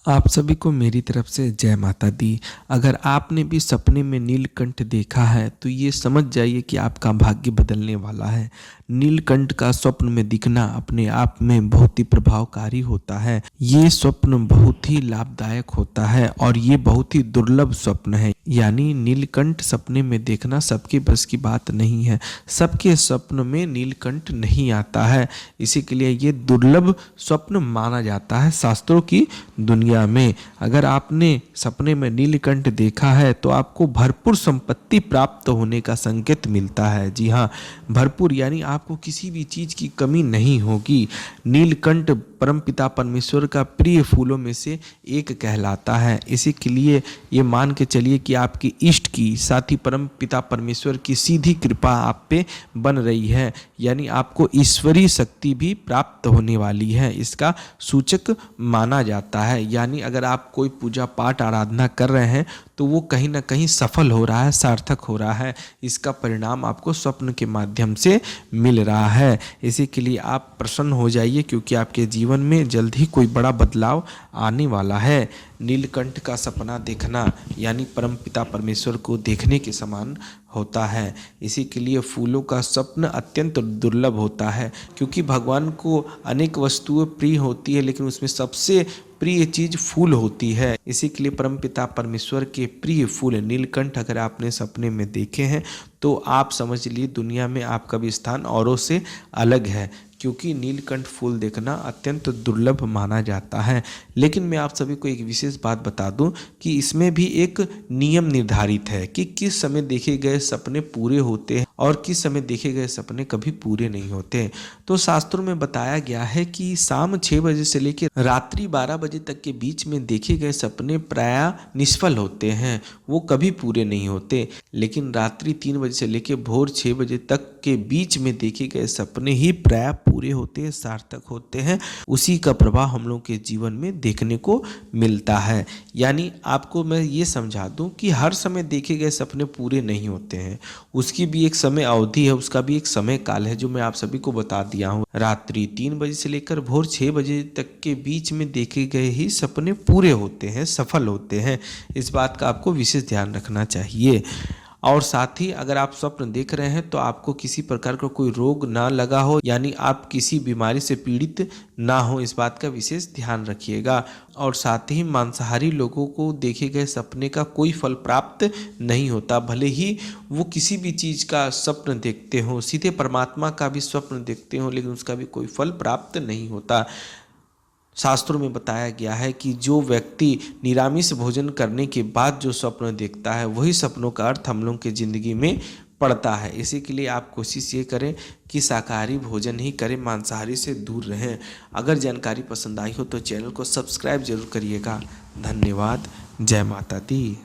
आप सभी को मेरी तरफ से जय माता दी। अगर आपने भी सपने में नीलकंठ देखा है तो ये समझ जाइए कि आपका भाग्य बदलने वाला है। नीलकंठ का स्वप्न में दिखना अपने आप में बहुत ही प्रभावकारी होता है। ये स्वप्न बहुत ही लाभदायक होता है और ये बहुत ही दुर्लभ स्वप्न है। यानी नीलकंठ सपने में देखना सबके बस की बात नहीं है। सबके स्वप्न में नीलकंठ नहीं आता है, इसी के लिए ये दुर्लभ स्वप्न माना जाता है शास्त्रों की दुनिया में। अगर आपने सपने में नीलकंठ देखा है तो आपको भरपूर संपत्ति प्राप्त होने का संकेत मिलता है। जी हाँ, भरपूर, यानी आपको किसी भी चीज की कमी नहीं होगी। नीलकंठ परमपिता परमेश्वर का प्रिय फूलों में से एक कहलाता है। इसी के लिए ये मान के चलिए कि आपकी इष्ट की, साथ ही परमपिता परमेश्वर की सीधी कृपा आप पे बन रही है, यानी आपको ईश्वरीय शक्ति भी प्राप्त होने वाली है, इसका सूचक माना जाता है। यानी अगर आप कोई पूजा पाठ आराधना कर रहे हैं तो वो कहीं ना कहीं सफल हो रहा है, सार्थक हो रहा है। इसका परिणाम आपको स्वप्न के माध्यम से मिल रहा है। इसी के लिए आप प्रसन्न हो जाइए, क्योंकि आपके जीवन में जल्द ही कोई बड़ा बदलाव आने वाला है। नीलकंठ का सपना देखना यानी परमपिता परमेश्वर को देखने के समान होता है। इसी के लिए फूलों का स्वप्न अत्यंत दुर्लभ होता है, क्योंकि भगवान को अनेक वस्तुएं प्रिय होती है, लेकिन उसमें सबसे प्रिय चीज फूल होती है। इसी के लिए परमपिता परमेश्वर के प्रिय फूल नीलकंठ अगर आपने सपने में देखे हैं तो आप समझ लिए दुनिया में आपका भी स्थान औरों से अलग है, क्योंकि नीलकंठ फूल देखना अत्यंत दुर्लभ माना जाता है। लेकिन मैं आप सभी को एक विशेष बात बता दूं कि इसमें भी एक नियम निर्धारित है कि किस समय देखे गए सपने पूरे होते हैं और किस समय देखे गए सपने कभी पूरे नहीं होते। तो शास्त्रों में बताया गया है कि शाम 6 बजे से लेकर रात्रि 12 बजे तक के बीच में देखे गए सपने प्रायः निष्फल होते हैं, वो कभी पूरे नहीं होते। लेकिन रात्रि 3 बजे से लेकर भोर 6 बजे तक के बीच में देखे गए सपने ही प्रायः पूरे होते हैं, सार्थक होते हैं। उसी का प्रभाव हम लोग के जीवन में देखने को मिलता है। यानी आपको मैं ये समझा दूं कि हर समय देखे गए सपने पूरे नहीं होते हैं, उसकी भी एक समय अवधि है, उसका भी एक समय काल है, जो मैं आप सभी को बता दिया हूँ। रात्रि 3 बजे से लेकर भोर 6 बजे तक के बीच में देखे गए ही सपने पूरे होते हैं, सफल होते हैं। इस बात का आपको विशेष ध्यान रखना चाहिए। और साथ ही अगर आप स्वप्न देख रहे हैं तो आपको किसी प्रकार का कोई रोग ना लगा हो, यानी आप किसी बीमारी से पीड़ित ना हो, इस बात का विशेष ध्यान रखिएगा। और साथ ही मांसाहारी लोगों को देखे गए सपने का कोई फल प्राप्त नहीं होता, भले ही वो किसी भी चीज का स्वप्न देखते हो, सीधे परमात्मा का भी स्वप्न देखते हो, लेकिन उसका भी कोई फल प्राप्त नहीं होता। शास्त्रों में बताया गया है कि जो व्यक्ति निरामिष भोजन करने के बाद जो स्वप्न देखता है वही सपनों का अर्थ हम लोग की जिंदगी में पड़ता है। इसी के लिए आप कोशिश ये करें कि शाकाहारी भोजन ही करें, मांसाहारी से दूर रहें। अगर जानकारी पसंद आई हो तो चैनल को सब्सक्राइब जरूर करिएगा। धन्यवाद। जय माता दी।